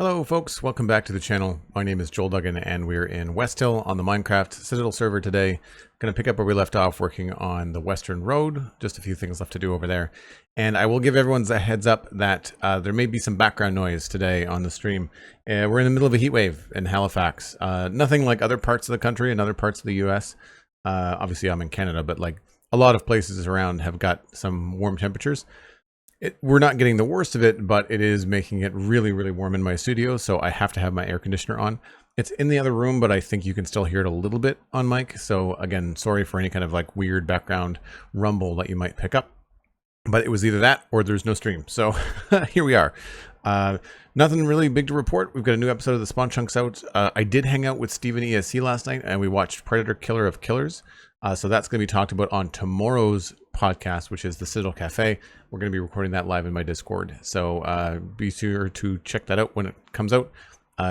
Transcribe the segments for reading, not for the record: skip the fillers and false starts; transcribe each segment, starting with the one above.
Hello folks, welcome back to the channel. My name is Joel Duggan and we're in West Hill on the Minecraft Citadel server today. Going to pick up where we left off working on the Western Road. Just a few things left to do over there. And I will give everyone a heads up that there may be some background noise today on the stream. We're in the middle of a heat wave in Halifax. Nothing like other parts of the country and other parts of the US. Obviously I'm in Canada, but like a lot of places around have got some warm temperatures. We're not getting the worst of it, but it is making it really, really warm in my studio, so I have to have my air conditioner on. It's in the other room, but I think you can still hear it a little bit on mic. So again, sorry for any kind of like weird background rumble that you might pick up. But it was either that or there's no stream. So here we are. Nothing really big to report. We've got a new episode of the Spawn Chunks out. I did hang out with Steven ESC last night, and we watched Predator Killer of Killers. So that's going to be talked about on tomorrow's podcast, which is the Citadel Cafe. We're going to be recording that live in my Discord. So be sure to check that out when it comes out.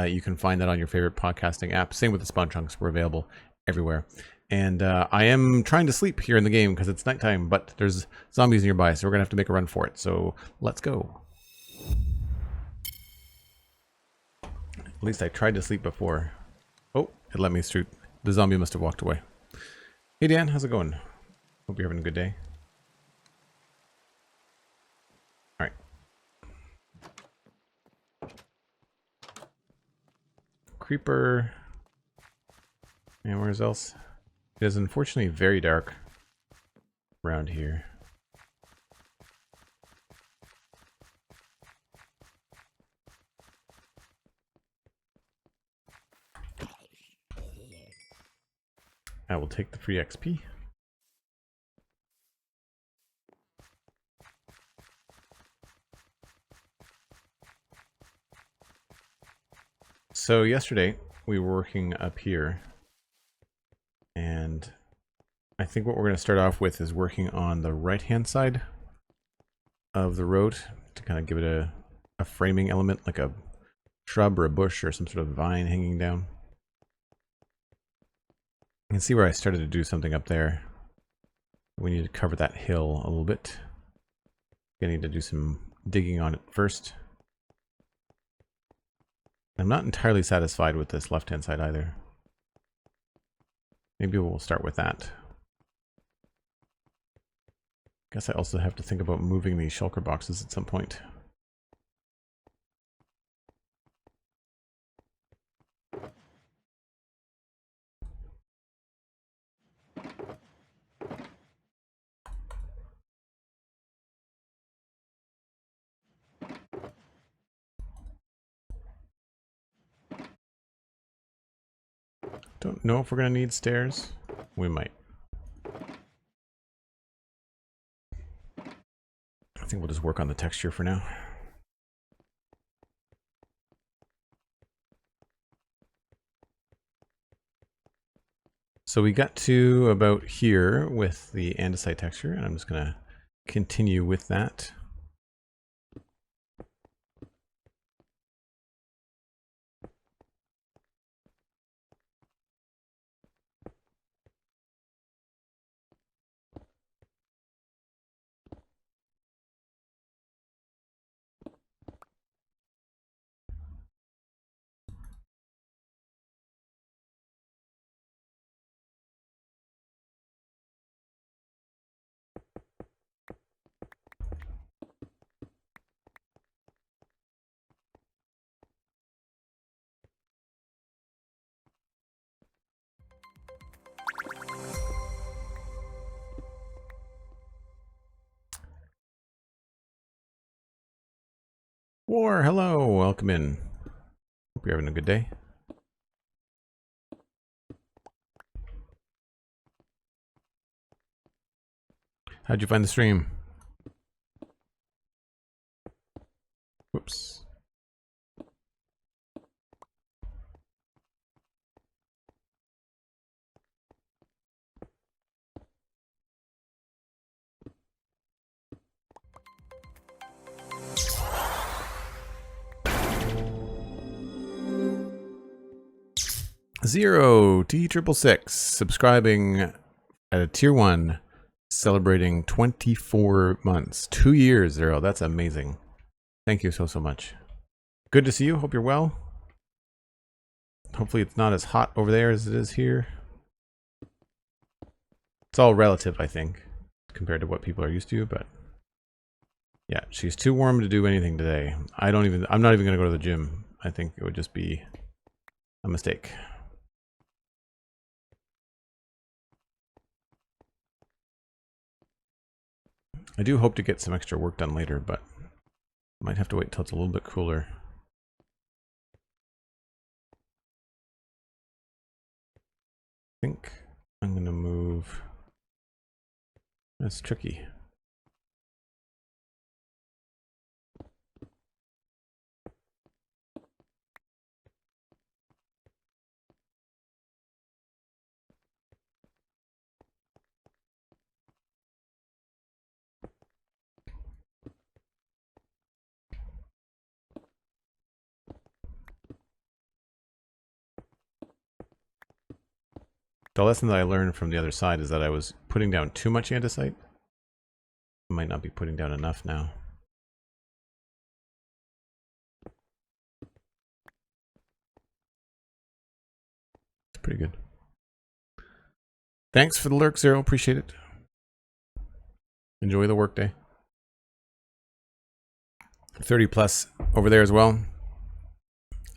You can find that on your favorite podcasting app. Same with the Spawn Chunks. We're available everywhere. And I am trying to sleep here in the game because it's nighttime, but there's zombies nearby, so we're going to have to make a run for it. So let's go. At least I tried to sleep before. Oh, it let me shoot. The zombie must have walked away. Hey Dan, how's it going? Hope you're having a good day. Alright. Creeper. And where's else? It is unfortunately very dark around here. I will take the free XP. So yesterday we were working up here, and I think what we're going to start off with is working on the right hand side of the road to kind of give it a framing element, like a shrub or a bush or some sort of vine hanging down. You can see where I started to do something up there. We need to cover that hill a little bit. I need to do some digging on it first. I'm not entirely satisfied with this left-hand side either. Maybe we'll start with that. Guess I also have to think about moving these shulker boxes at some point. Don't know if we're going to need stairs. We might. I think we'll just work on the texture for now. So we got to about here with the andesite texture, and I'm just going to continue with that. War, hello, welcome in. Hope you're having a good day. How'd you find the stream? Whoops. Zero T666 subscribing at a tier 1, celebrating 24 months, 2 years. Zero, that's amazing. Thank you so much. Good to see you. Hope you're well. Hopefully it's not as hot over there as it is here. It's all relative, I think, compared to what people are used to, but yeah, she's too warm to do anything today. I'm not even going to go to the gym. I think it would just be a mistake. I do hope to get some extra work done later, but might have to wait till it's a little bit cooler. I think I'm going to move. That's tricky. The lesson that I learned from the other side is that I was putting down too much andesite. I might not be putting down enough now. It's pretty good. Thanks for the lurk, Zero. Appreciate it. Enjoy the workday. 30 plus over there as well.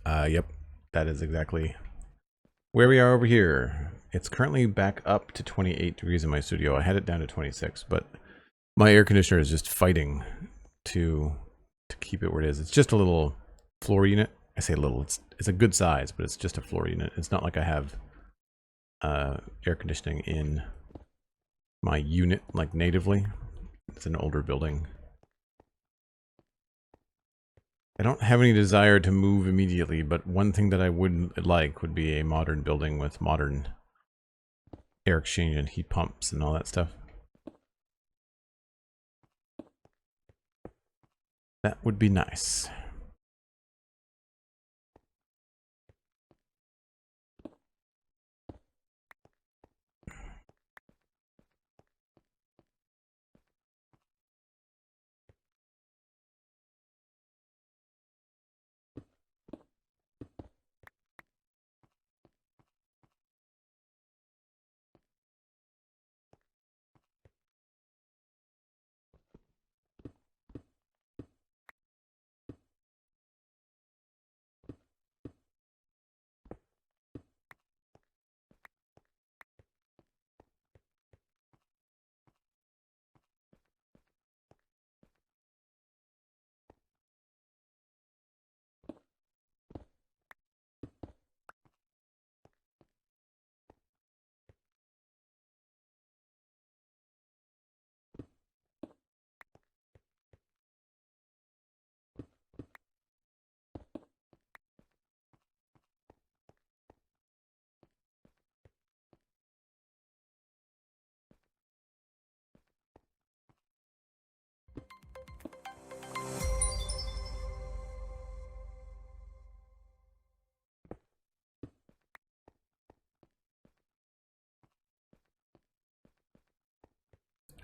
Yep, that is exactly where we are over here. It's currently back up to 28 degrees in my studio. I had it down to 26, but my air conditioner is just fighting to keep it where it is. It's just a little floor unit. I say little. It's a good size, but it's just a floor unit. It's not like I have air conditioning in my unit like natively. It's an older building. I don't have any desire to move immediately, but one thing that I would like would be a modern building with modern air exchange and heat pumps and all that stuff. That would be nice.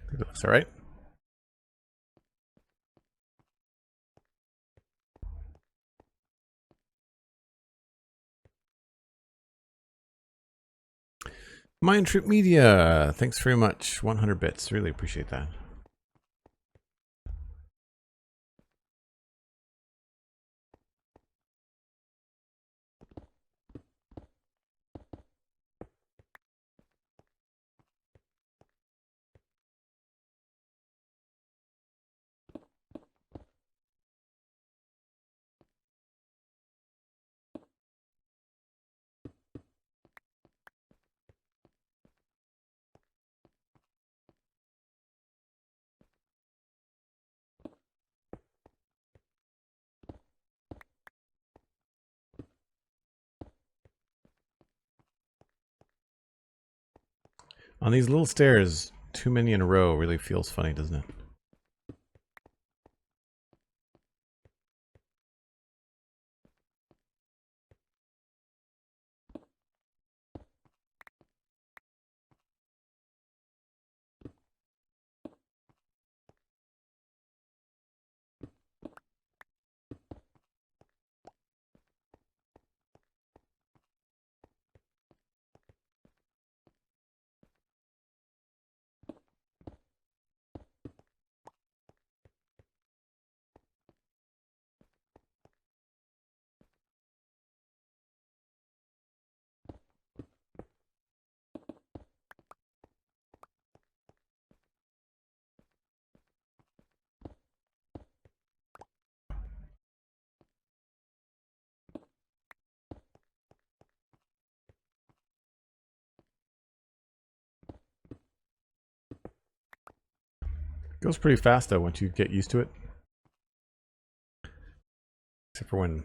I think that's all right. MindTripMedia, thanks very much. 100 bits. Really appreciate that. On these little stairs, too many in a row really feels funny, doesn't it? Goes pretty fast though once you get used to it. Except for when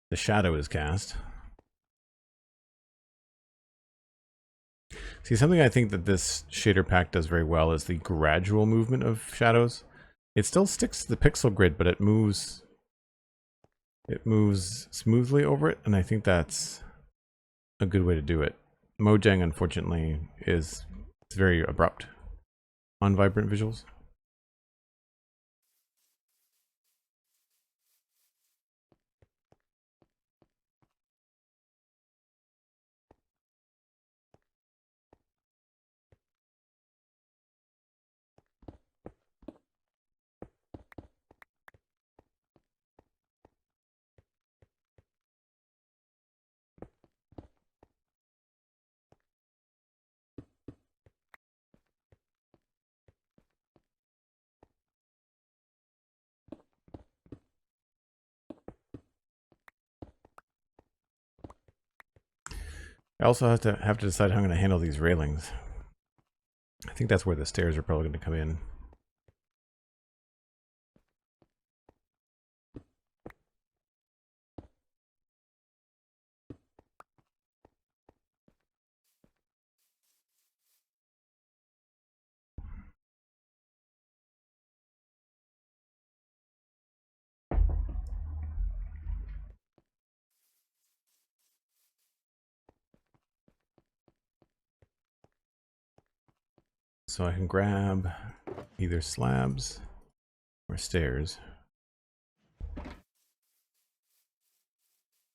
the shadow is cast. See, something I think that this shader pack does very well is the gradual movement of shadows. It still sticks to the pixel grid, but it moves smoothly over it, and I think that's a good way to do it. Mojang, unfortunately, it's very abrupt on vibrant visuals. I also have to decide how I'm going to handle these railings. I think that's where the stairs are probably going to come in. So I can grab either slabs or stairs.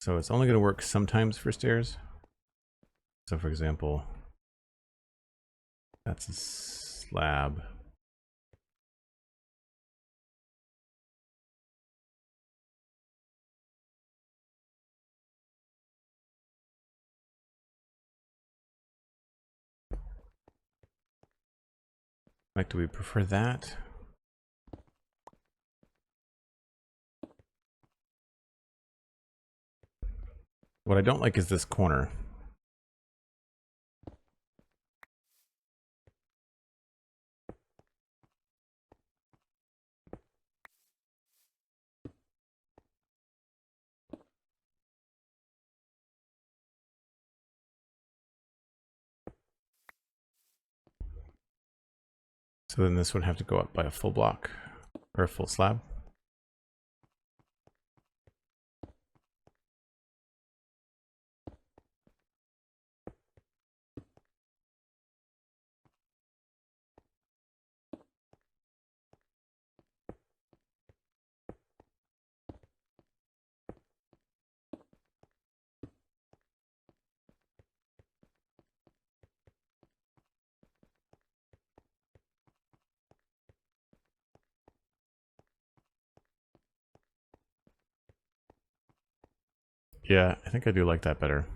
So it's only going to work sometimes for stairs. So for example, that's a slab. Like, do we prefer that? What I don't like is this corner. So then this would have to go up by a full block or a full slab. Yeah, I think I do like that better.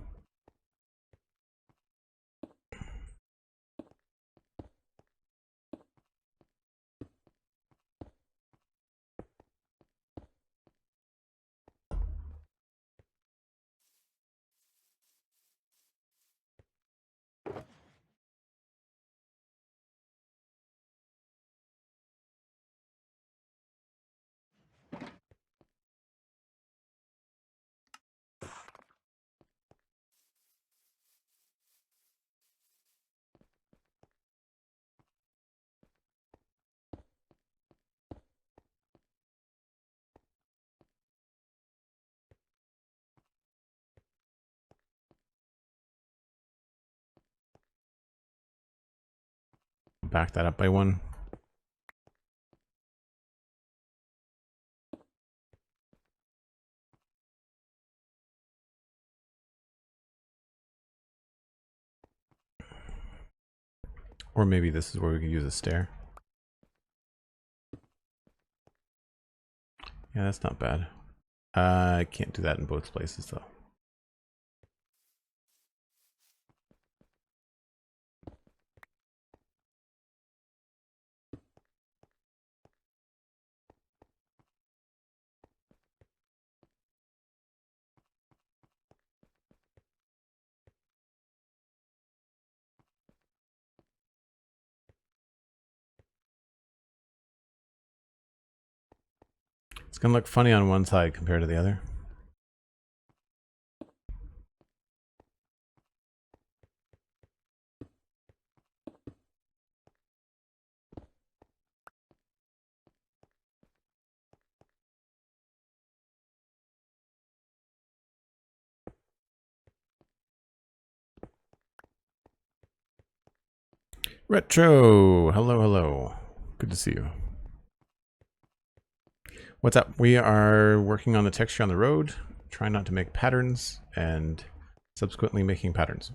Back that up by one. Or maybe this is where we could use a stair. Yeah, that's not bad. I can't do that in both places though. gonna look funny on one side compared to the other. Retro, hello, hello. Good to see you. What's up? We are working on the texture on the road, trying not to make patterns, and subsequently making patterns.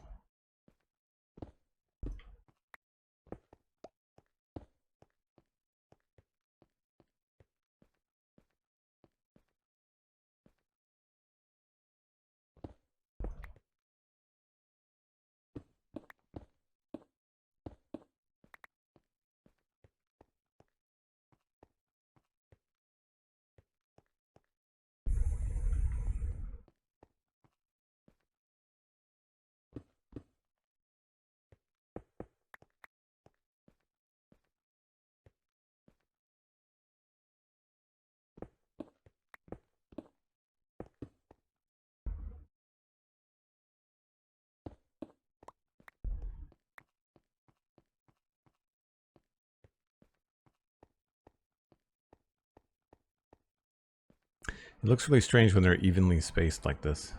It looks really strange when they're evenly spaced like this.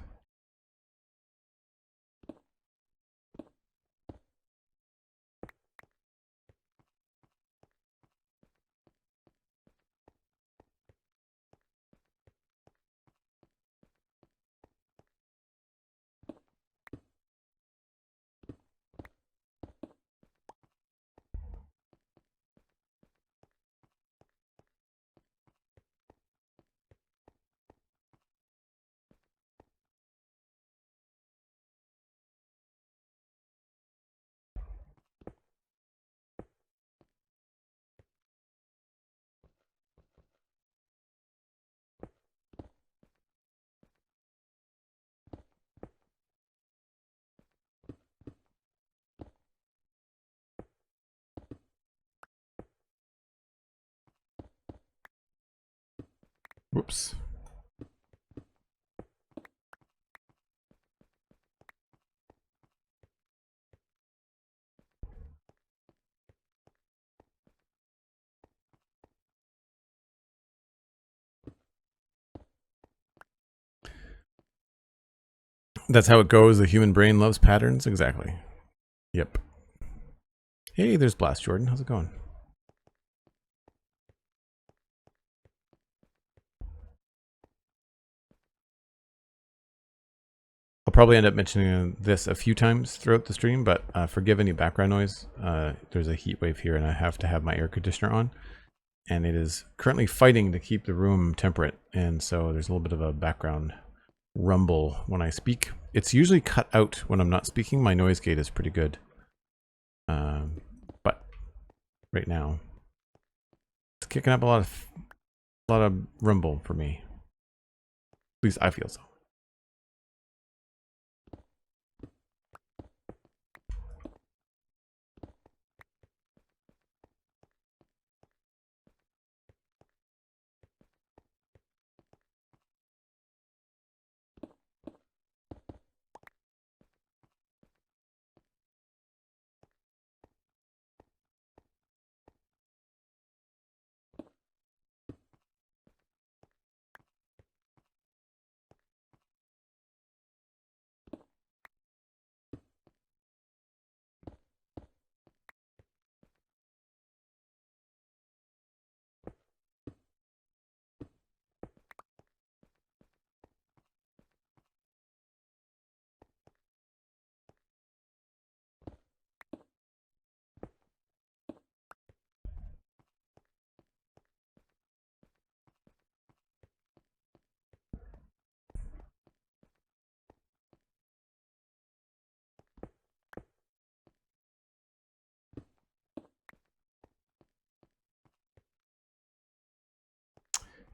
Whoops. That's how it goes. The human brain loves patterns. Exactly. Yep. Hey, there's Blast Jordan. How's it going? I'll probably end up mentioning this a few times throughout the stream, but forgive any background noise. There's a heat wave here and I have to have my air conditioner on. And it is currently fighting to keep the room temperate. And so there's a little bit of a background rumble when I speak. It's usually cut out when I'm not speaking. My noise gate is pretty good. But right now, it's kicking up a lot of rumble for me. At least I feel so.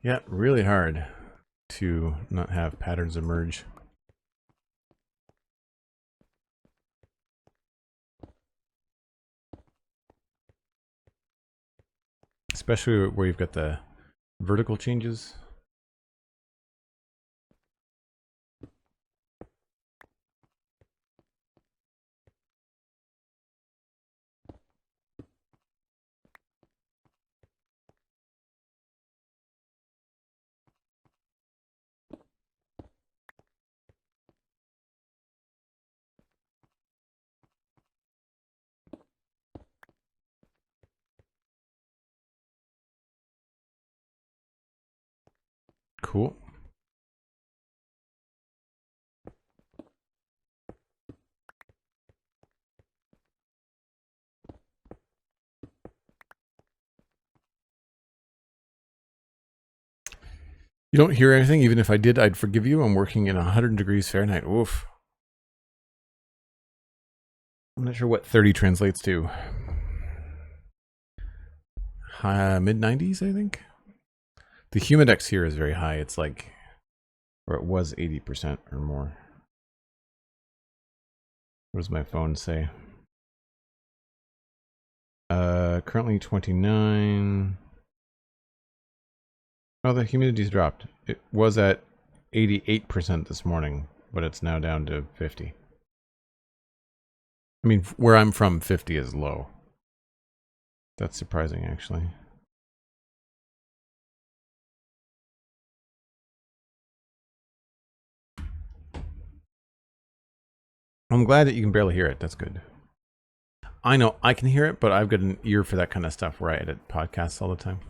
Yeah, really hard to not have patterns emerge. Especially where you've got the vertical changes. Cool. You don't hear anything. Even if I did, I'd forgive you. I'm working in 100 degrees Fahrenheit. Oof. I'm not sure what 30 translates to. Mid 90s, I think. The humidex here is very high. It's like, or it was 80% or more. What does my phone say? Currently 29. Oh, the humidity's dropped. It was at 88% this morning, but it's now down to 50. I mean, where I'm from, 50 is low. That's surprising, actually. I'm glad that you can barely hear it. That's good. I know I can hear it, but I've got an ear for that kind of stuff where I edit podcasts all the time.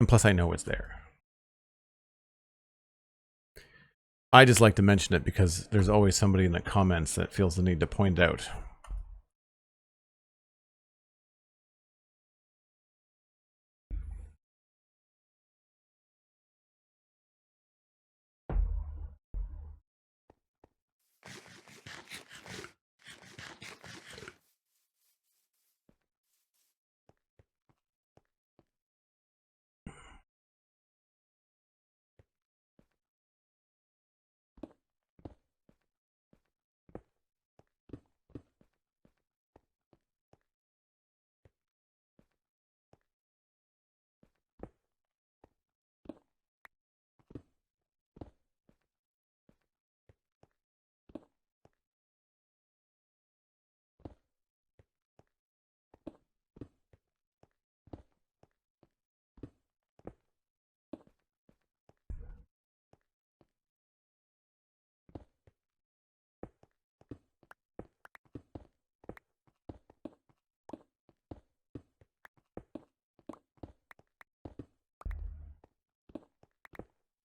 And plus I know it's there. I just like to mention it because there's always somebody in the comments that feels the need to point it out.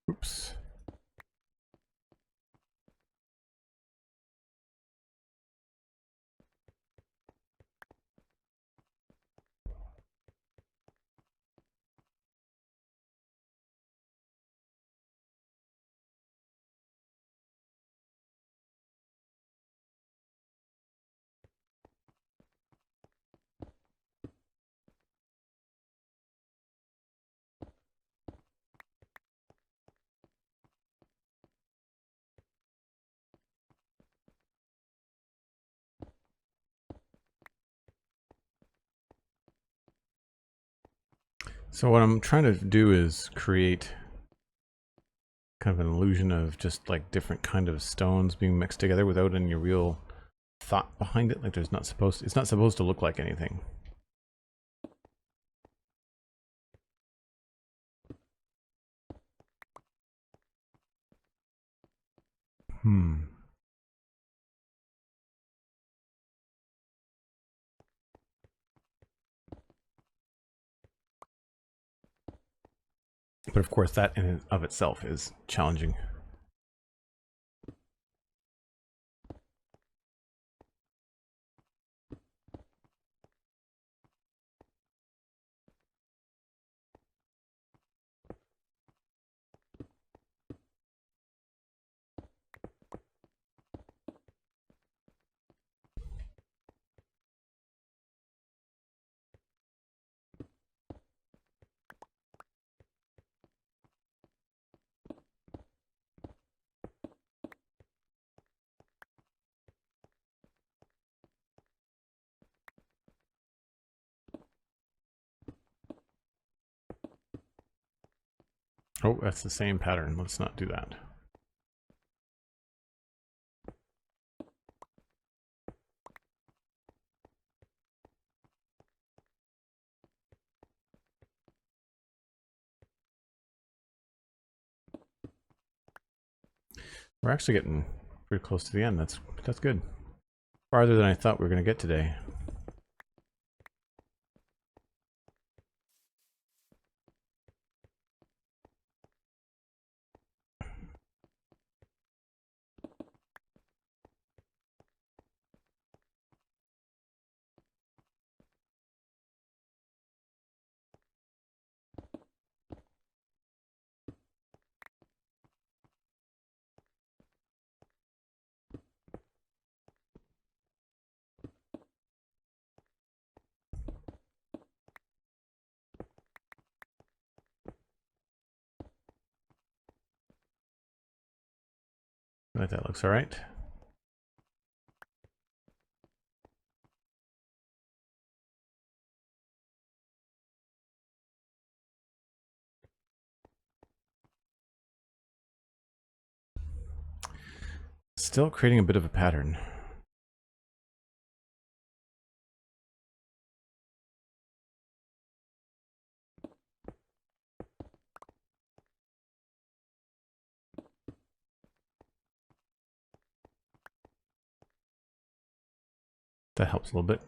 Oops. So what I'm trying to do is create kind of an illusion of just like different kind of stones being mixed together without any real thought behind it. Like it's not supposed to look like anything. But of course that in and of itself is challenging. Oh, that's the same pattern. Let's not do that. We're actually getting pretty close to the end. That's good. Farther than I thought we were going to get today. But that looks all right. Still creating a bit of a pattern. That helps a little bit.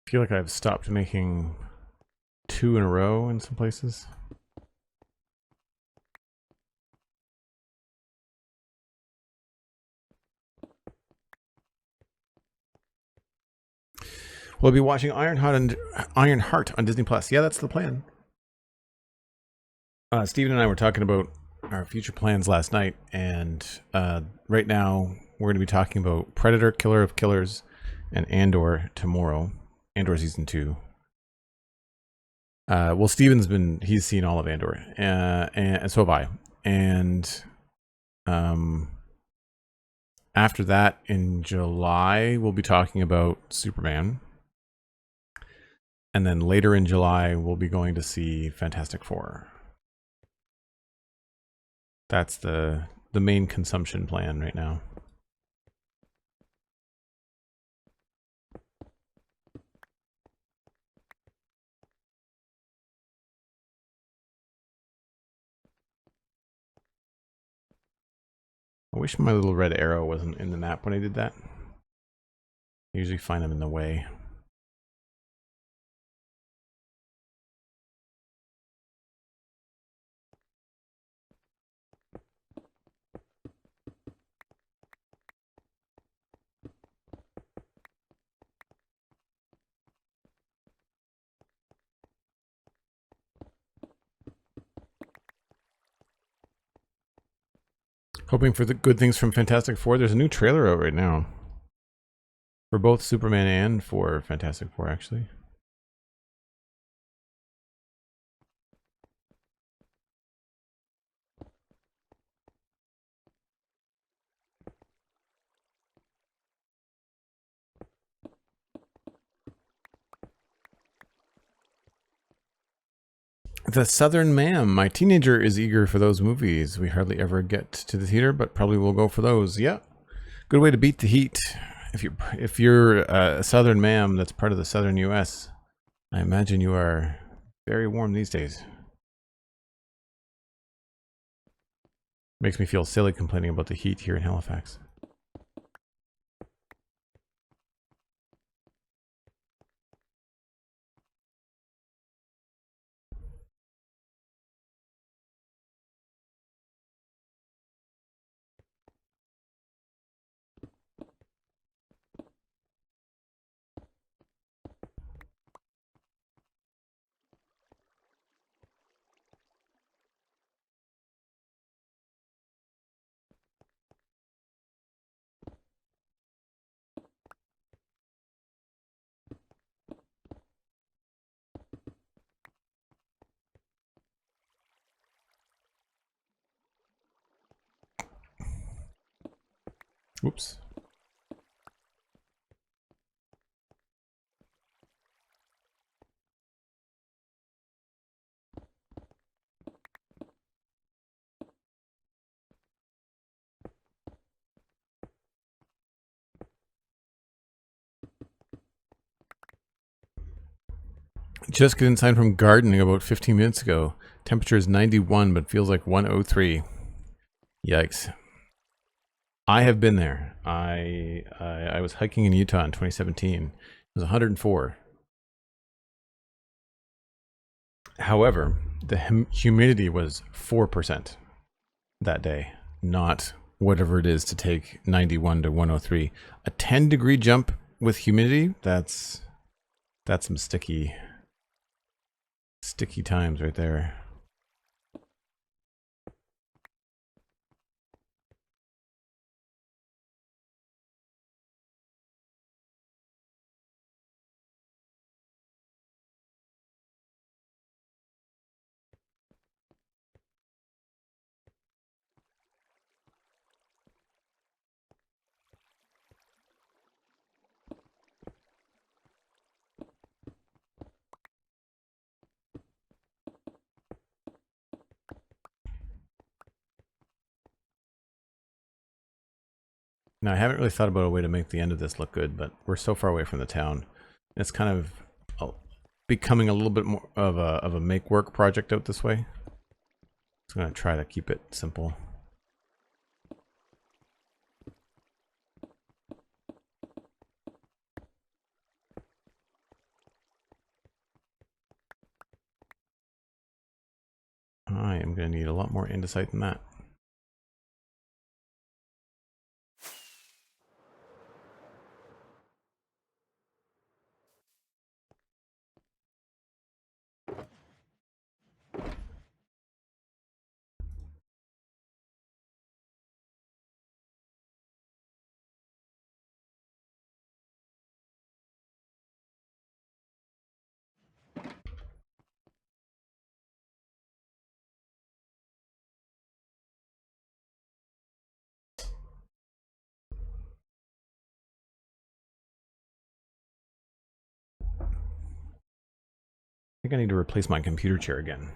I feel like I've stopped making 2 in a row in some places. We'll be watching Ironheart on Disney Plus. Yeah, that's the plan. Steven and I were talking about our future plans last night, and right now we're going to be talking about Predator, Killer of Killers, and Andor tomorrow. Andor season 2. Well, he's seen all of Andor, and so have I. And after that, in July, we'll be talking about Superman. And then later in July, we'll be going to see Fantastic Four. That's the main consumption plan right now. I wish my little red arrow wasn't in the map when I did that. I usually find them in the way. Hoping for the good things from Fantastic Four. There's a new trailer out right now. For both Superman and for Fantastic Four, actually. The Southern Ma'am. My teenager is eager for those movies. We hardly ever get to the theater, but probably will go for those. Yeah. Good way to beat the heat. If you're a Southern Ma'am that's part of the Southern US, I imagine you are very warm these days. Makes me feel silly complaining about the heat here in Halifax. Oops. Just getting inside from gardening about 15 minutes ago. Temperature is 91, but feels like 103. Yikes. I have been there. I was hiking in Utah in 2017. It was 104. However, the humidity was 4% that day, not whatever it is to take 91 to 103. A 10-degree jump with humidity, that's some sticky sticky times right there. Now, I haven't really thought about a way to make the end of this look good, but we're so far away from the town. It's kind of becoming a little bit more of a make work project out this way. So I'm going to try to keep it simple. I am going to need a lot more andesite than that. I think I need to replace my computer chair again.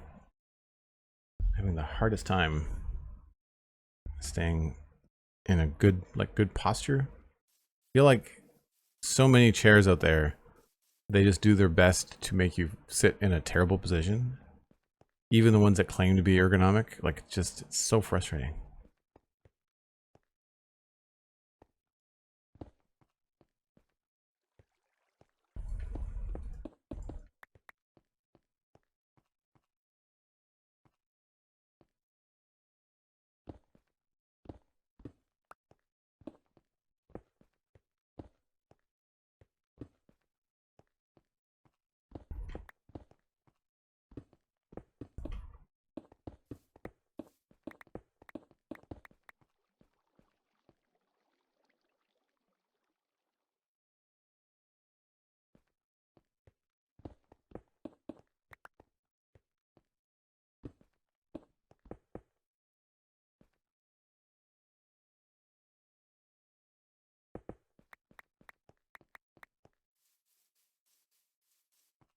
I'm having the hardest time staying in a good posture. I feel like so many chairs out there, they just do their best to make you sit in a terrible position. Even the ones that claim to be ergonomic, like it's so frustrating.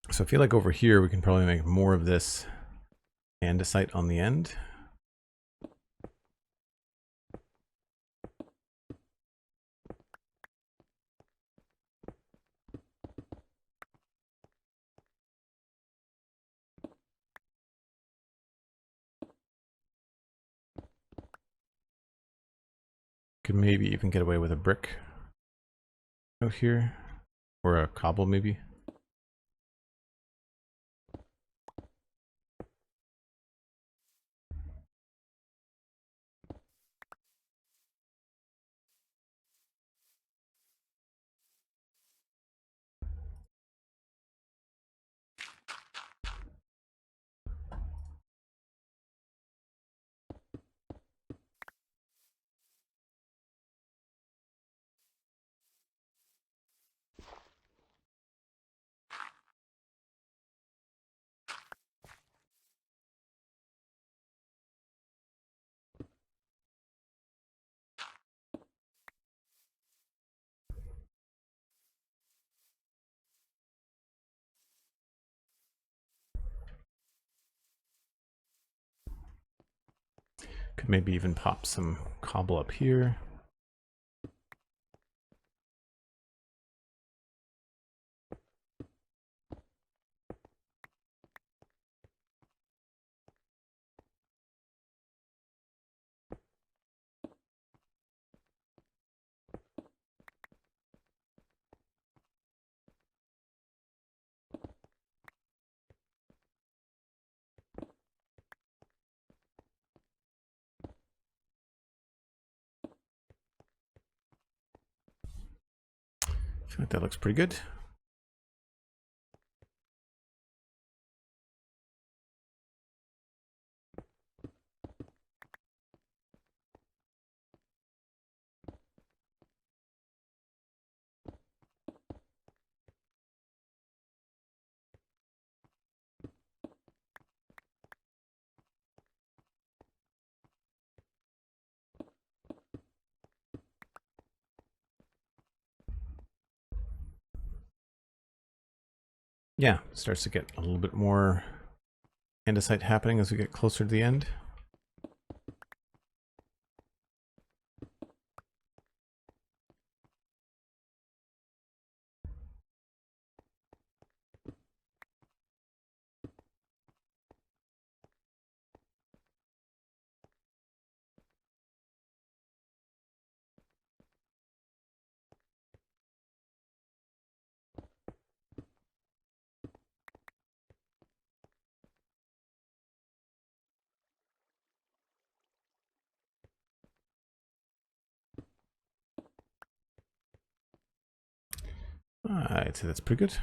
So I feel like over here we can probably make more of this andesite on the end. Could maybe even get away with a brick out here, or a cobble maybe. Could maybe even pop some cobble up here. I feel like that looks pretty good. Yeah, it starts to get a little bit more andesite happening as we get closer to the end. I'd say that's pretty good.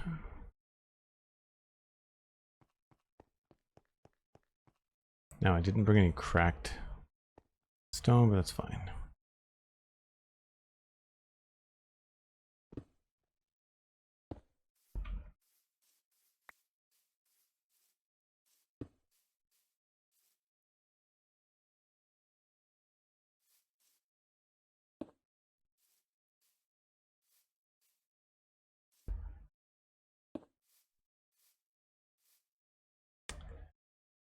Now, I didn't bring any cracked stone, but that's fine.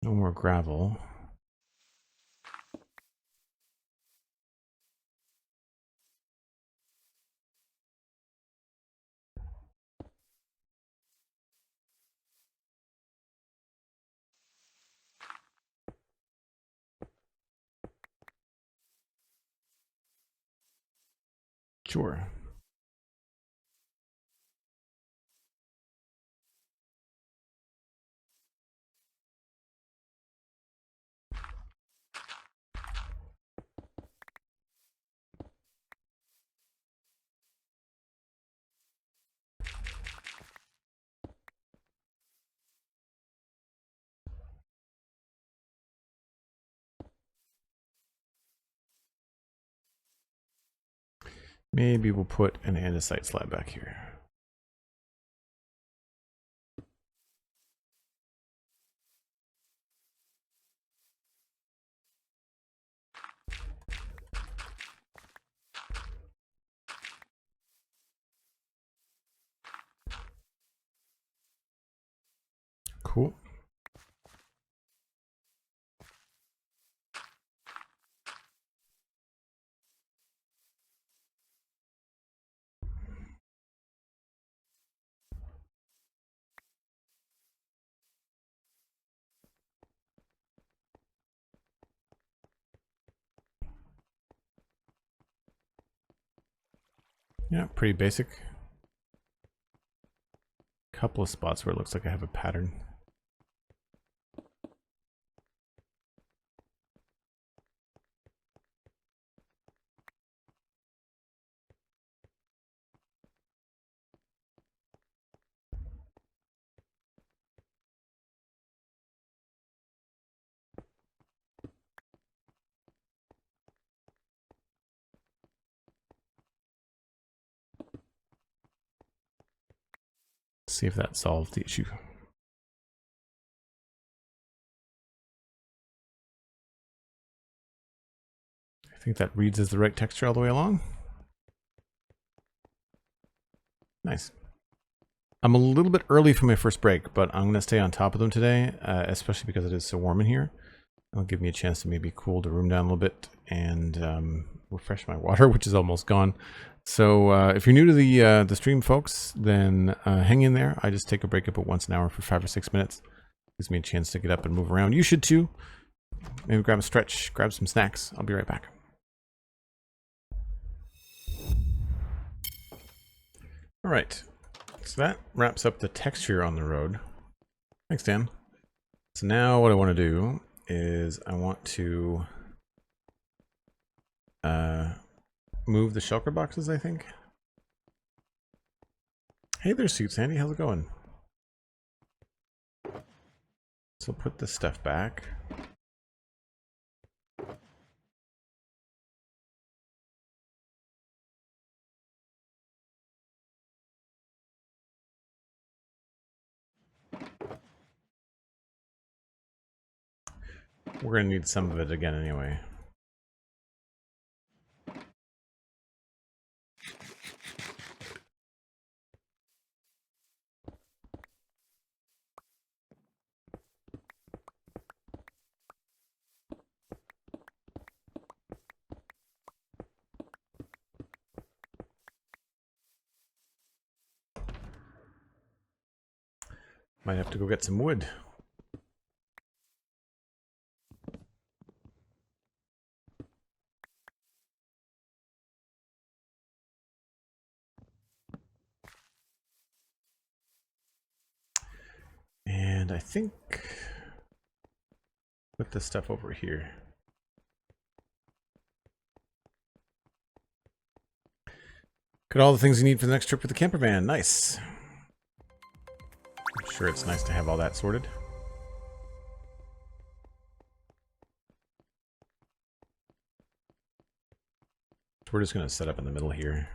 No more gravel. Sure. Maybe we'll put an andesite slab back here. Cool. Yeah, pretty basic. Couple of spots where it looks like I have a pattern. See if that solved the issue. I think that reads as the right texture all the way along. Nice. I'm a little bit early for my first break, but I'm going to stay on top of them today, especially because it is so warm in here. It'll give me a chance to maybe cool the room down a little bit and refresh my water, which is almost gone. So if you're new to the stream, folks, then hang in there. I just take a break up at once an hour for 5 or 6 minutes. Gives me a chance to get up and move around. You should too. Maybe grab a stretch, grab some snacks. I'll be right back. All right. So that wraps up the texture on the road. Thanks, Dan. So now what I want to do is I want to move the shulker boxes, I think. Hey there, SweetSandi. How's it going? So put this stuff back. We're going to need some of it again anyway. Might have to go get some wood. And I think put this stuff over here. Got all the things you need for the next trip with the camper van. Nice. I'm sure it's nice to have all that sorted. So we're just going to set up in the middle here.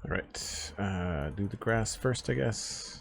All right, do the grass first, I guess.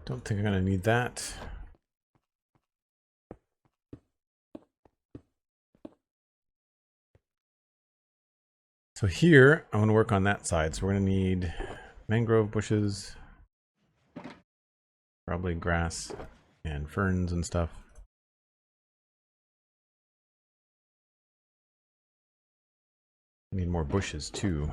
Don't think I'm going to need that. So here, I want to work on that side. So we're going to need mangrove bushes, probably grass and ferns and stuff. I need more bushes too.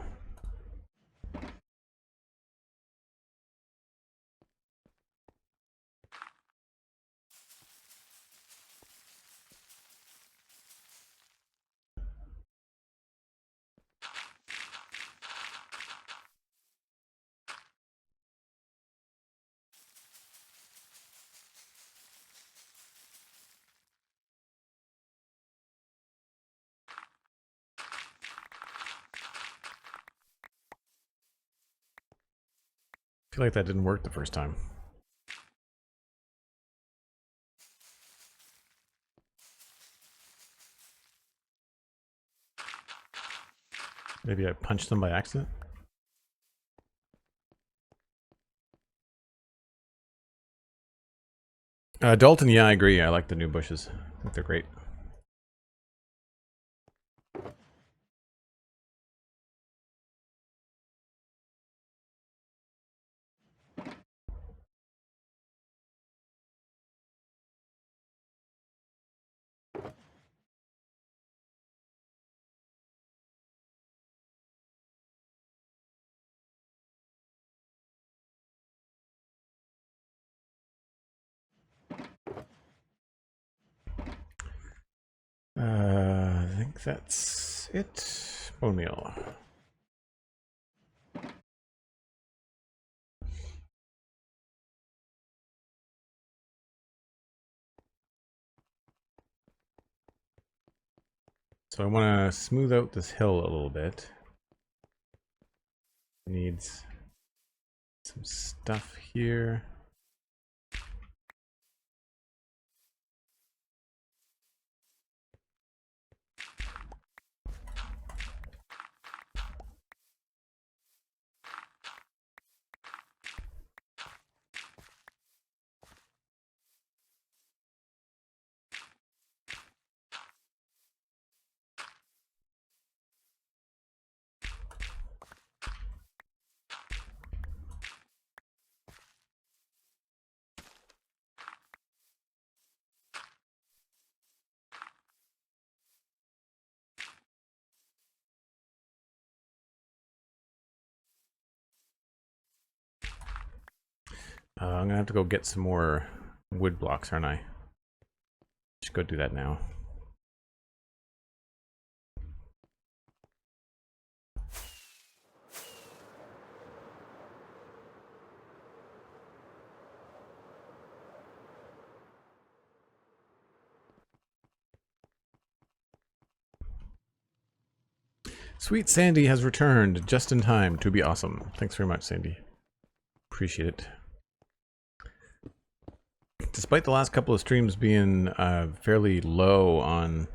I feel like that didn't work the first time. Maybe I punched them by accident? Dalton, yeah, I agree. I like the new bushes. I think they're great. I think that's it. Bone meal. So I want to smooth out this hill a little bit. Needs some stuff here. I'm gonna have to go get some more wood blocks, aren't I? Should go do that now. SweetSandi has returned just in time to be awesome. Thanks very much, Sandy. Appreciate it. Despite the last couple of streams being fairly low on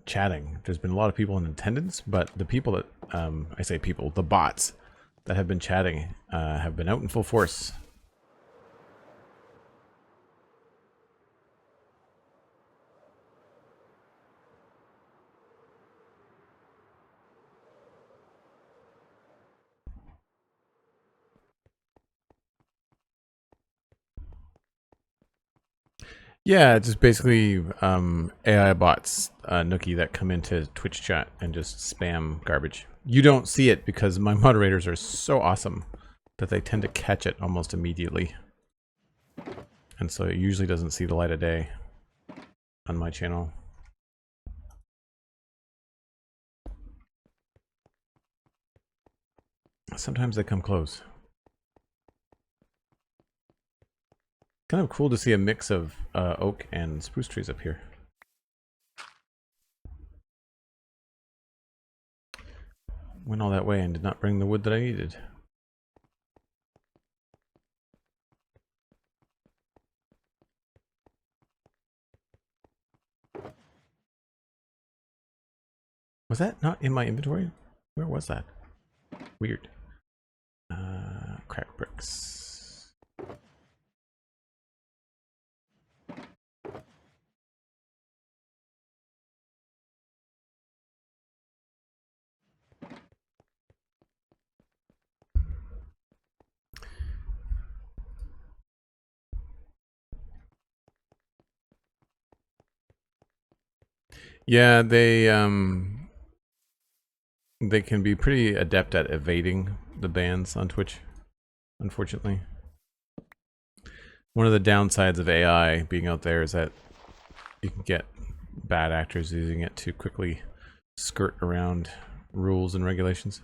chatting, there's been a lot of people in attendance, but the people that, I say people, the bots that have been chatting have been out in full force. Yeah, just basically AI bots, Nookie, that come into Twitch chat and just spam garbage. You don't see it because my moderators are so awesome that they tend to catch it almost immediately. And so it usually doesn't see the light of day on my channel. Sometimes they come close. Kind of cool to see a mix of oak and spruce trees up here. Went all that way and did not bring the wood that I needed. Was that not in my inventory? Where was that? Weird. Crack bricks. Yeah, they can be pretty adept at evading the bans on Twitch, unfortunately. One of the downsides of AI being out there is that you can get bad actors using it to quickly skirt around rules and regulations.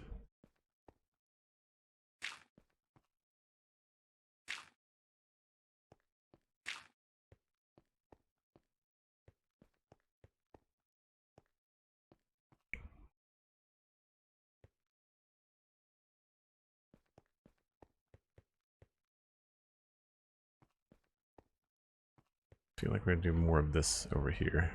I feel like we're gonna do more of this over here.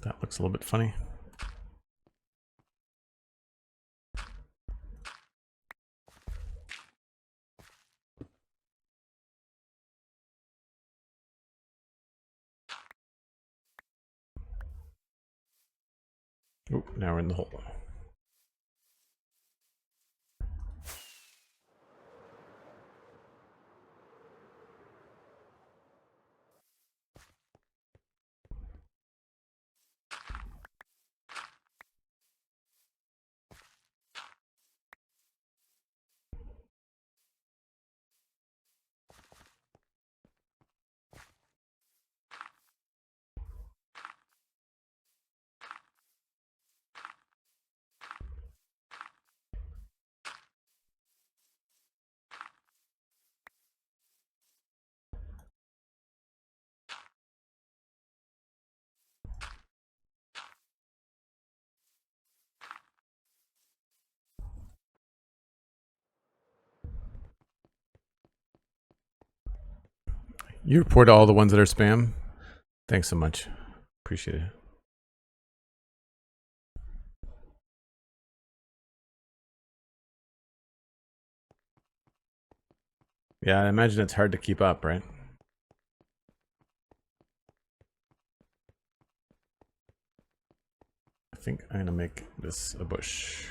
That looks a little bit funny. Oh, now we're in the hole. You report all the ones that are spam. Thanks so much. Appreciate it. Yeah, I imagine it's hard to keep up, right? think I'm gonna make this a bush.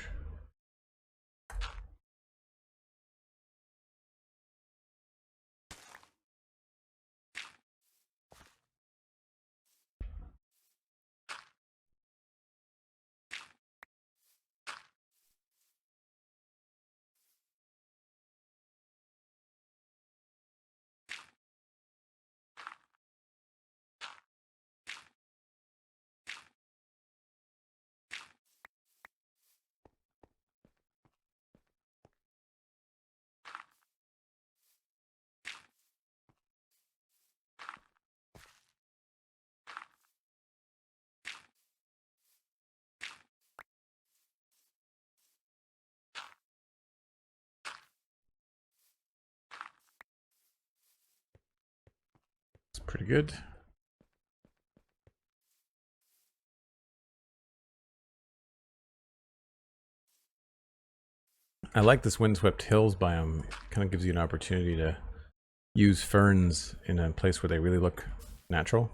Pretty good. I like this windswept hills biome. It kind of gives you an opportunity to use ferns in a place where they really look natural.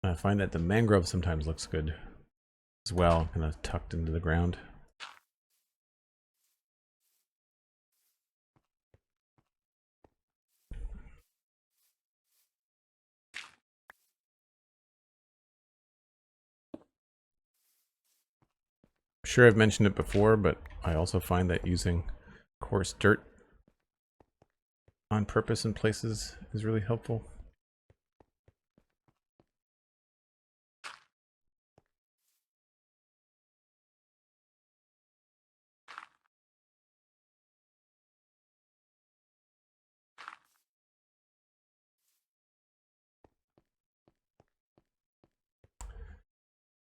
I find that the mangrove sometimes looks good as well, kind of tucked into the ground. Sure, I've mentioned it before, but I also find that using coarse dirt on purpose in places is really helpful.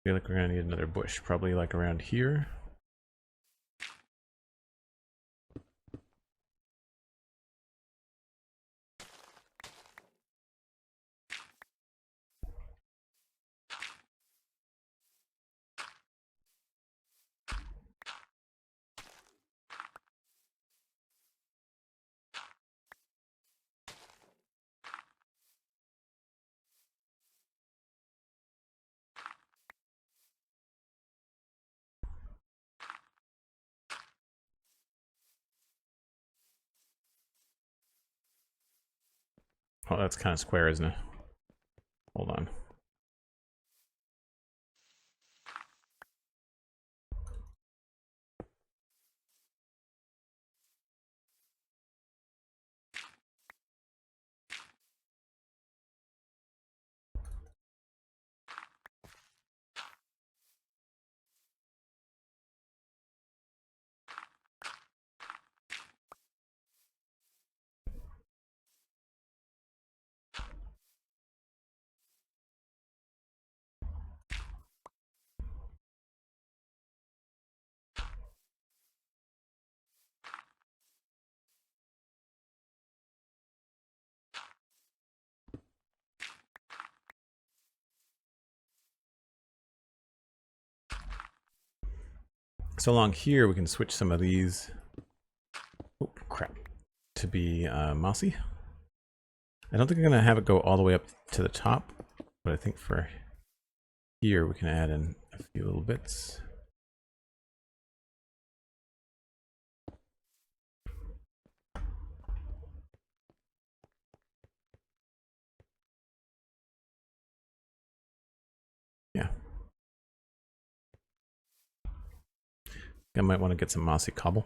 I feel like we're gonna need another bush, probably like around here. Oh, that's kind of square, isn't it? Hold on. So along here, we can switch some of these, oh crap, to be mossy. I don't think I'm gonna have it go all the way up to the top, but I think for here we can add in a few little bits. Yeah. I might want to get some mossy cobble.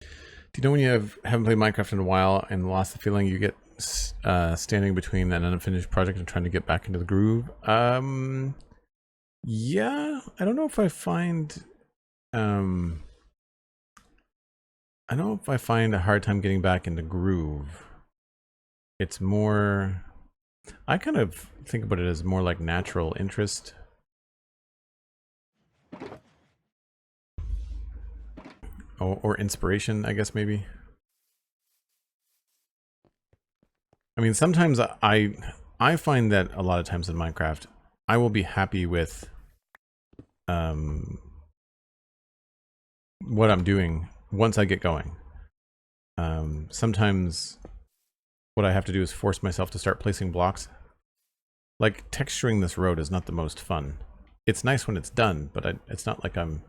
Do you know when you haven't played Minecraft in a while and lost the feeling you get standing between an unfinished project and trying to get back into the groove? Yeah, I don't know if I find I don't know if I find a hard time getting back into groove. It's more, I kind of think about it as more like natural interest. Or inspiration, I guess, maybe. I mean, sometimes I find that a lot of times in Minecraft, I will be happy with what I'm doing once I get going. Sometimes what I have to do is force myself to start placing blocks. Like, texturing this road is not the most fun. It's nice when it's done, but it's not like I'm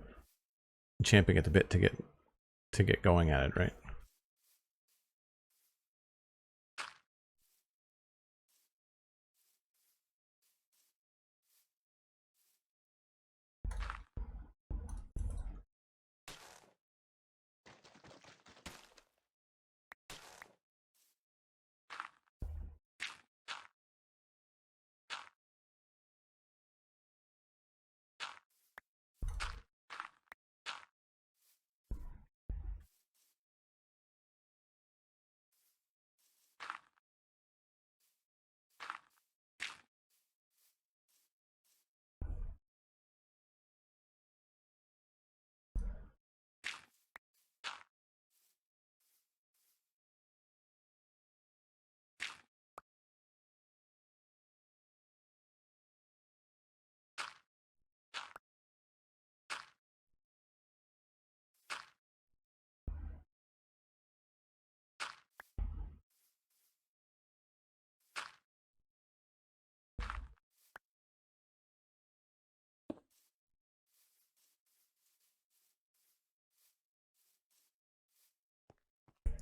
champing at the bit to get going at it, right?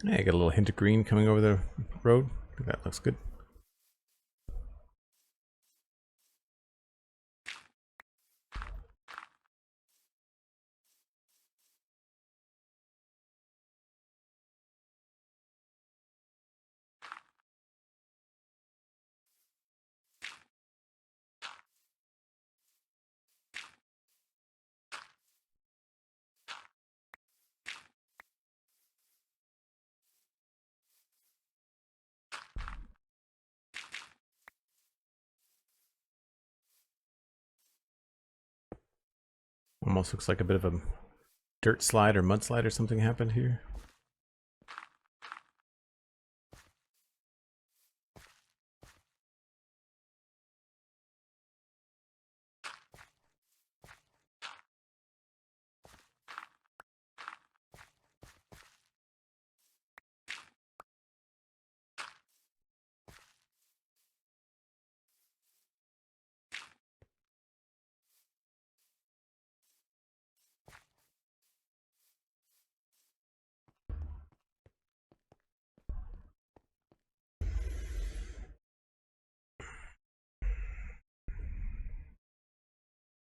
Hey, I got a little hint of green coming over the road. I think that looks good. Almost looks like a bit of a dirt slide or mudslide or something happened here.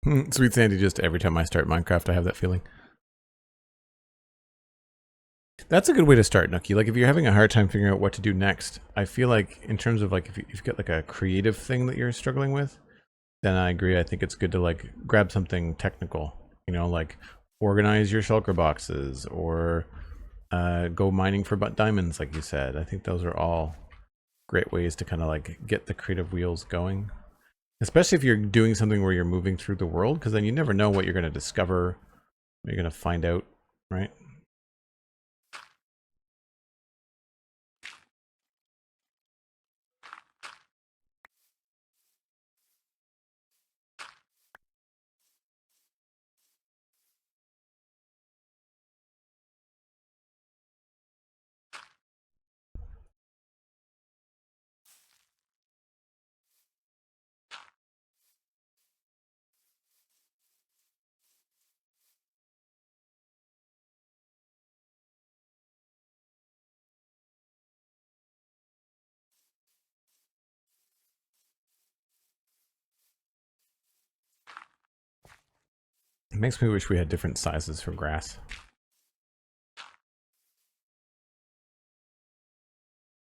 SweetSandi, just every time I start Minecraft, I have that feeling. That's a good way to start, Nookie. Like, if you're having a hard time figuring out what to do next, I feel like in terms of like if you've got like a creative thing that you're struggling with, then I agree. I think it's good to like grab something technical, you know, like organize your shulker boxes or go mining for diamonds, like you said. I think those are all great ways to kind of like get the creative wheels going. Especially if you're doing something where you're moving through the world, because then you never know what you're going to discover, what you're going to find out, right? It makes me wish we had different sizes for grass.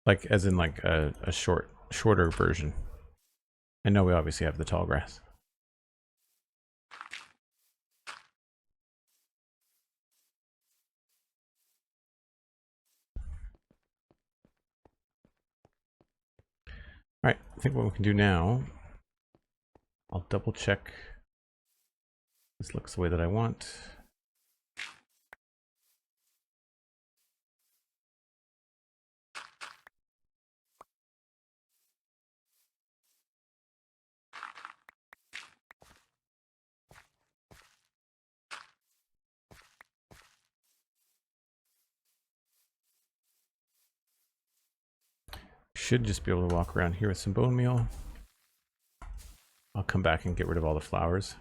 Like, as in like a shorter version. I know we obviously have the tall grass. All right, I think what we can do now, I'll double check this looks the way that I want. should just be able to walk around here with some bone meal. I'll come back and get rid of all the flowers.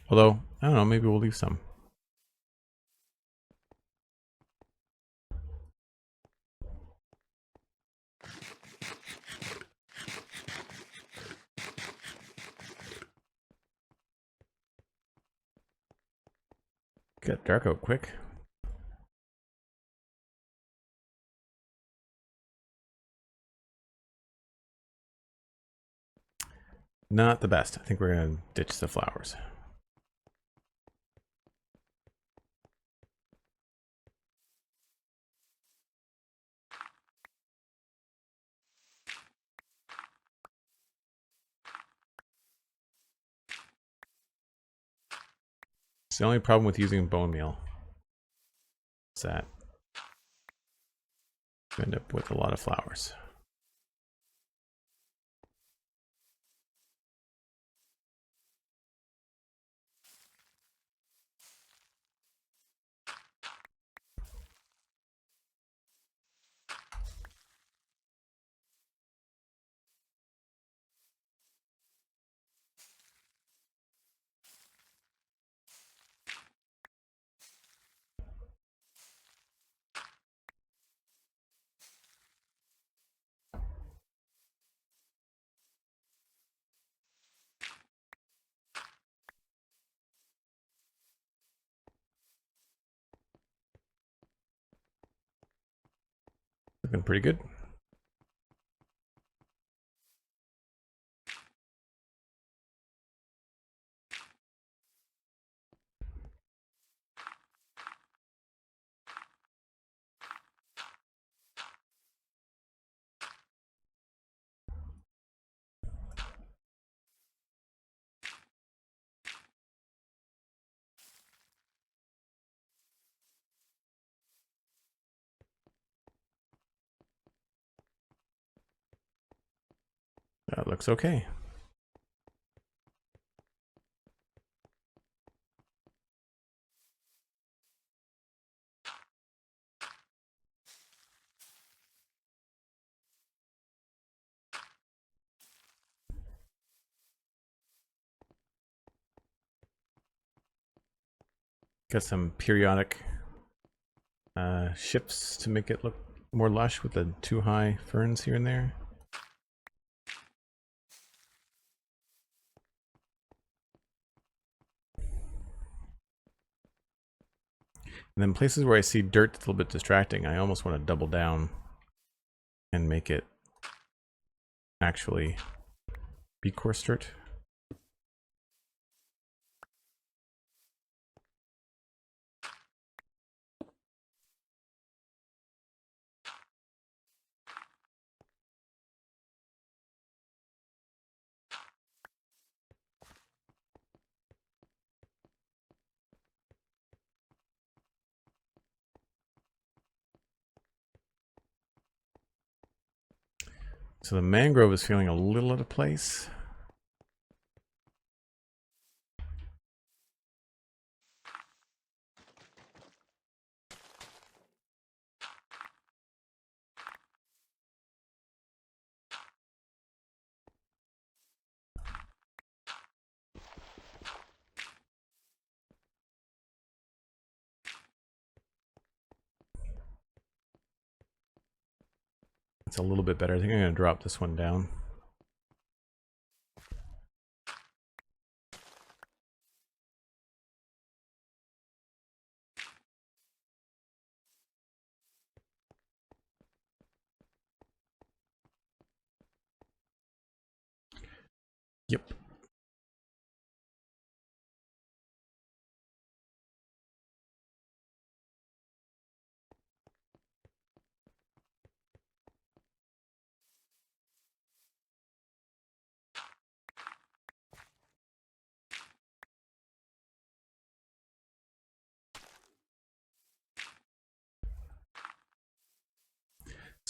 Although, I don't know, maybe we'll leave some. Got dark out quick. Not the best. I think we're going to ditch the flowers. It's the only problem with using bone meal is that you end up with a lot of flowers. Looking pretty good. That looks okay. Got some periodic shifts to make it look more lush with the 2 high ferns here and there. And then places where I see dirt that's a little bit distracting, I almost want to double down and make it actually be coarse dirt. So the mangrove is feeling a little out of place. It's a little bit better. I think I'm going to drop this one down. Yep.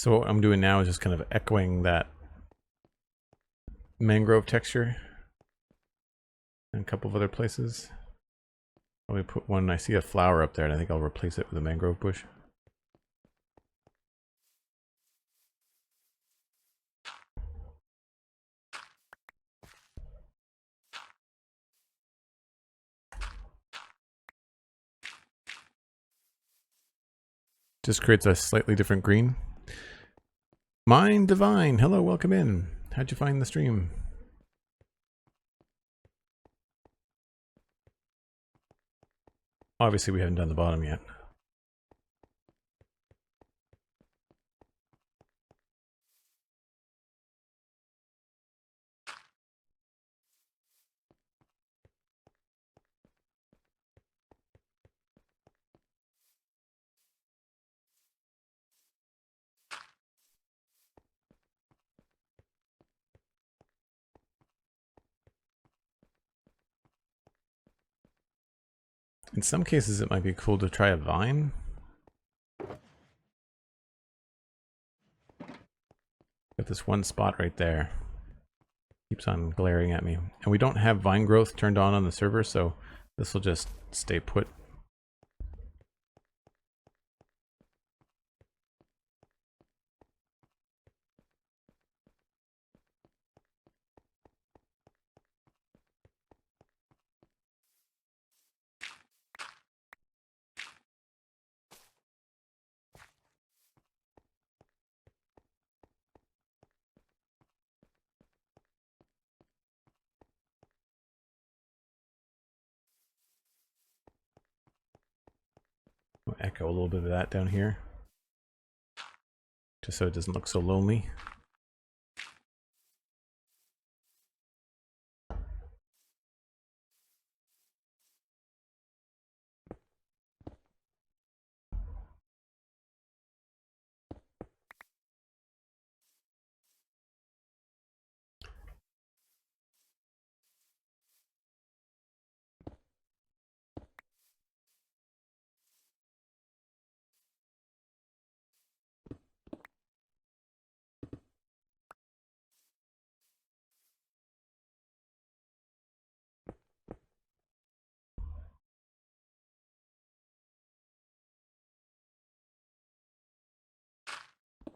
So what I'm doing now is just kind of echoing that mangrove texture in a couple of other places. Let me put one, I see a flower up there and I think I'll replace it with a mangrove bush. Just creates a slightly different green. Mind Divine, hello, welcome in. How'd you find the stream? Obviously we haven't done the bottom yet. In some cases it might be cool to try a vine. Got this one spot right there. Keeps on glaring at me. And we don't have vine growth turned on the server, so this will just stay put. I'll echo a little bit of that down here, just so it doesn't look so lonely.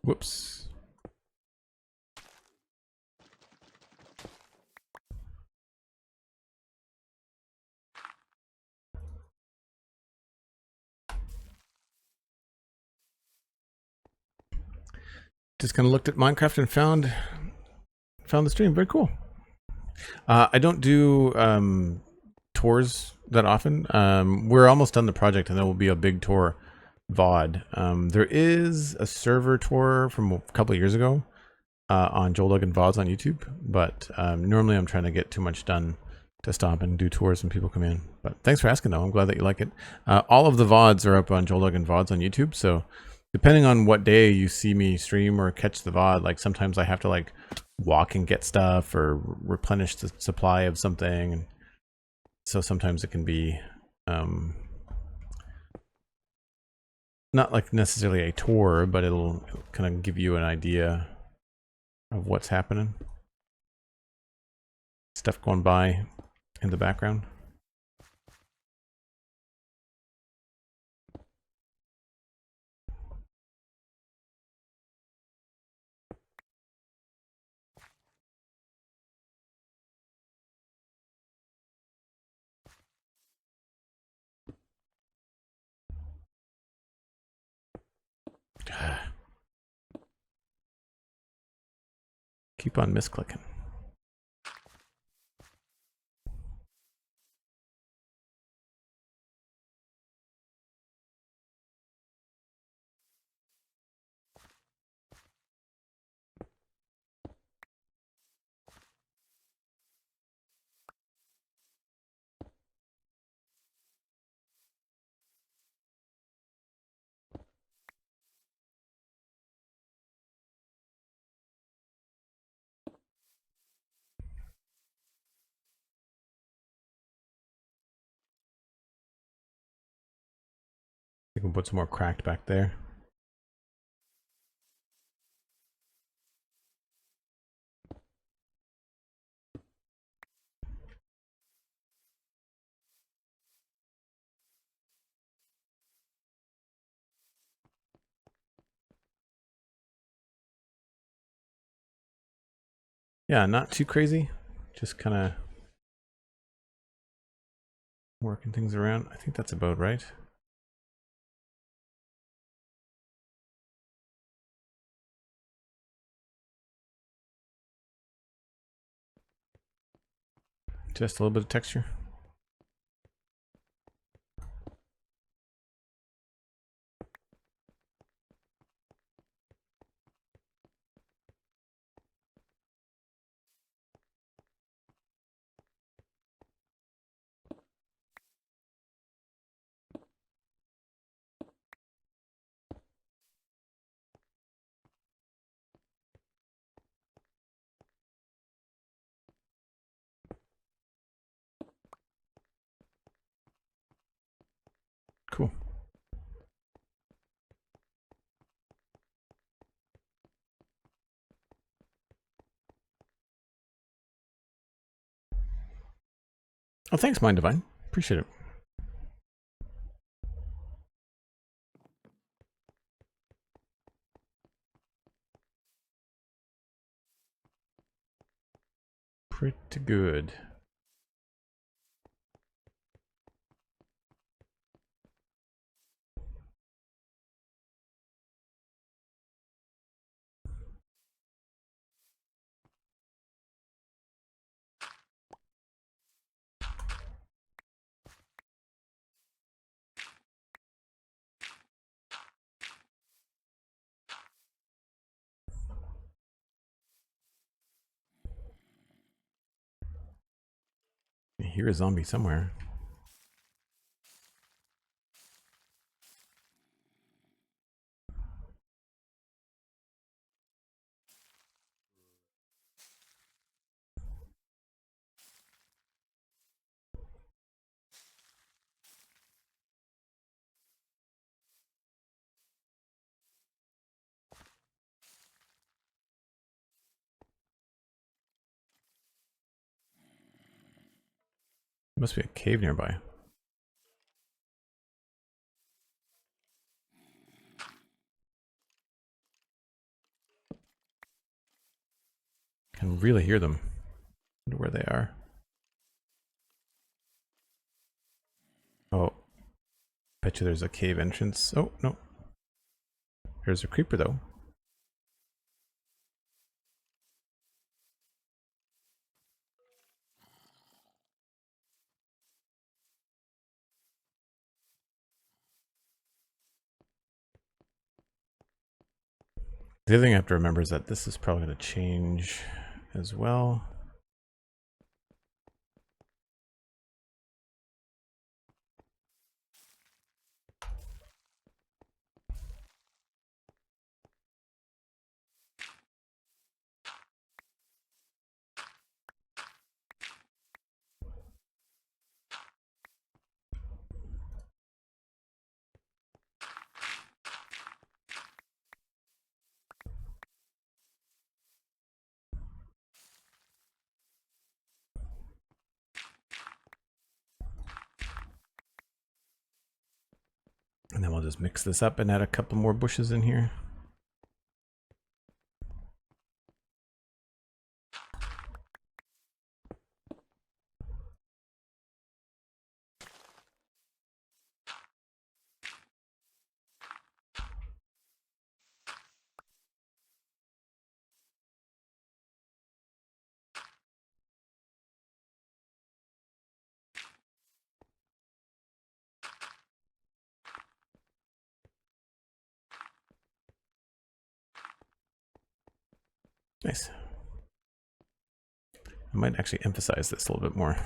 Whoops. Just kind of looked at Minecraft and found the stream. Very cool. I don't do tours that often. We're almost done the project and there will be a big tour VOD. There is a server tour from a couple of years ago on Joel Duggan VODs on YouTube, but normally I'm trying to get too much done to stop and do tours when people come in. But thanks for asking though, I'm glad that you like it. All of the VODs are up on Joel Duggan VODs on YouTube, so depending on what day you see me stream or catch the VOD, like sometimes I have to like walk and get stuff or replenish the supply of something. And so sometimes it can be not like necessarily a tour, but it'll kind of give you an idea of what's happening. Stuff going by in the background. Keep on misclicking. You can put some more cracked back there. Yeah, not too crazy. Just kind of working things around. I think that's about right. Just a little bit of texture. Cool. Oh, thanks, Mind Divine. Appreciate it. Pretty good. I hear a zombie somewhere. Must be a cave nearby. Can really hear them. Wonder where they are. Oh. Bet you there's a cave entrance. Oh, no. There's a creeper, though. The other thing I have to remember is that this is probably going to change as well. And then we'll just mix this up and add a couple more bushes in here. Nice. I might actually emphasize this a little bit more.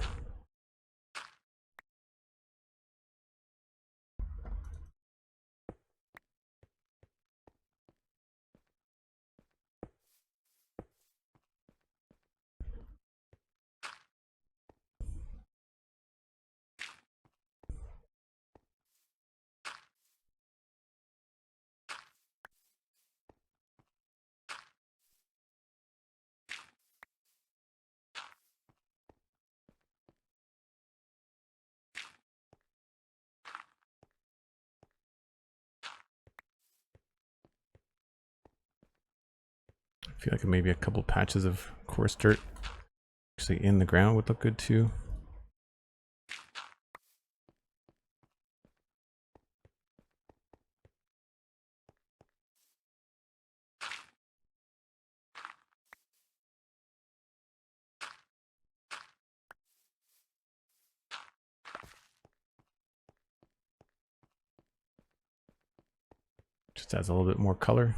I feel like maybe a couple patches of coarse dirt actually in the ground would look good too. Just adds a little bit more color.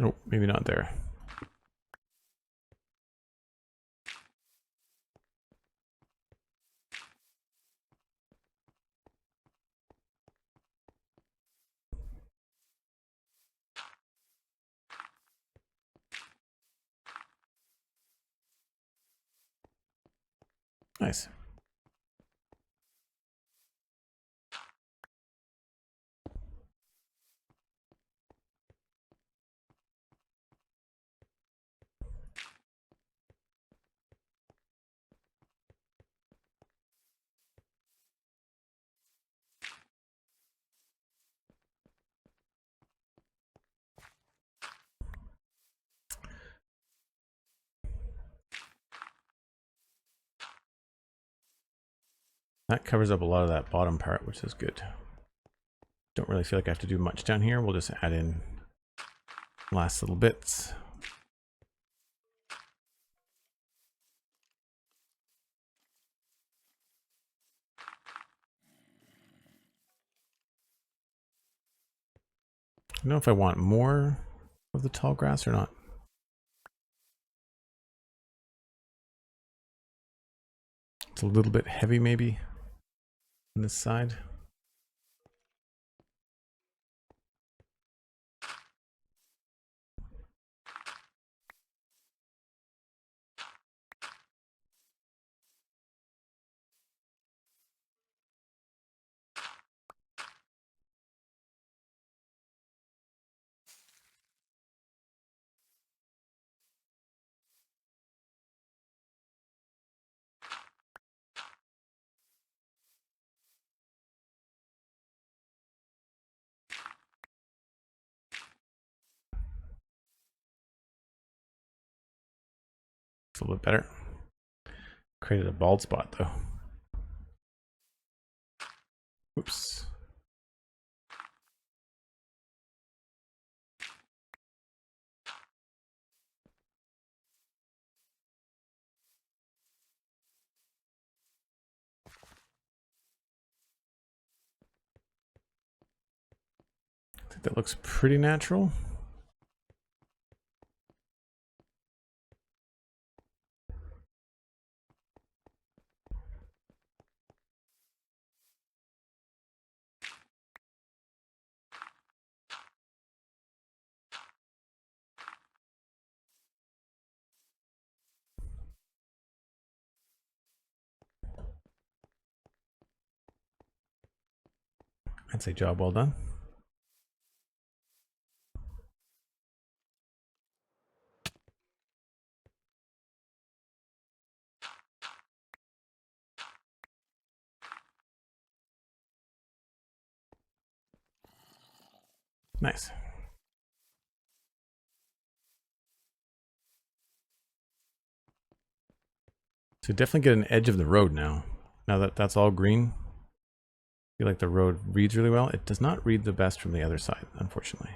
Oh, maybe not there. Nice. That covers up a lot of that bottom part, which is good. Don't really feel like I have to do much down here. We'll just add in last little bits. I don't know if I want more of the tall grass or not. It's a little bit heavy maybe on this side. It's a little bit better. Created a bald spot though. Oops. I think that looks pretty natural. I'd say job well done. Nice. So definitely get an edge of the road now. Now that that's all green, I feel like the road reads really well. It does not read the best from the other side, unfortunately.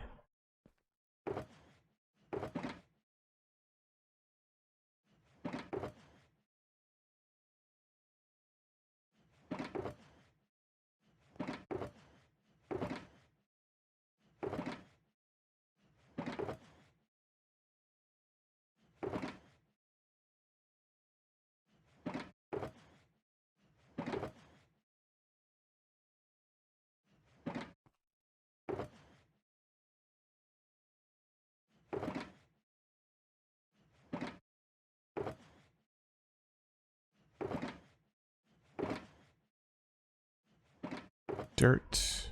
dirt.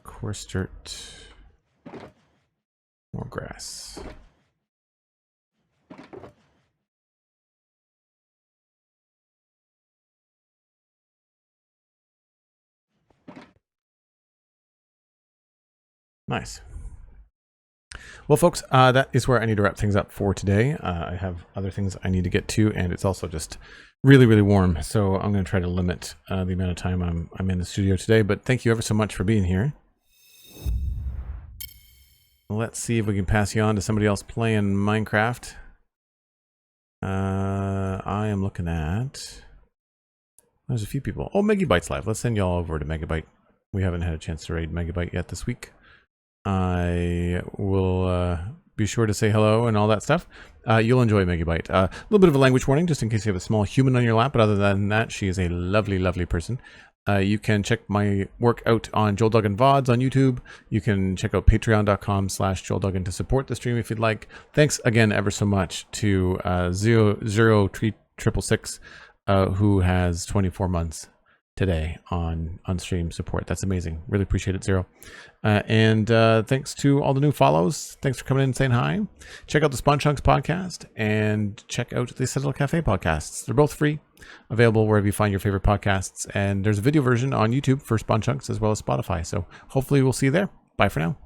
Coarse dirt. More grass. Nice. Well, folks, that is where I need to wrap things up for today. I have other things I need to get to, and it's also just really, really warm. So I'm going to try to limit the amount of time I'm in the studio today. But thank you ever so much for being here. Let's see if we can pass you on to somebody else playing Minecraft. I am looking at... There's a few people. Oh, Megabyte's live. Let's send y'all over to Megabyte. We haven't had a chance to raid Megabyte yet this week. I will be sure to say hello and all that stuff. You'll enjoy Megabyte. A little bit of a language warning, just in case you have a small human on your lap, but other than that, she is a lovely, lovely person. You can check my work out on Joel Duggan VODs on YouTube. You can check out patreon.com/JoelDuggan to support the stream if you'd like. Thanks again ever so much to 00666, who has 24 months today on stream support. That's amazing. Really appreciate it, Zero. And thanks to all the new follows. Thanks for coming in and saying hi. Check out the Spawn Chunks podcast and check out the Citadel Cafe podcasts. They're both free, available wherever you find your favorite podcasts. And there's a video version on YouTube for Spawn Chunks as well as Spotify. So hopefully we'll see you there. Bye for now.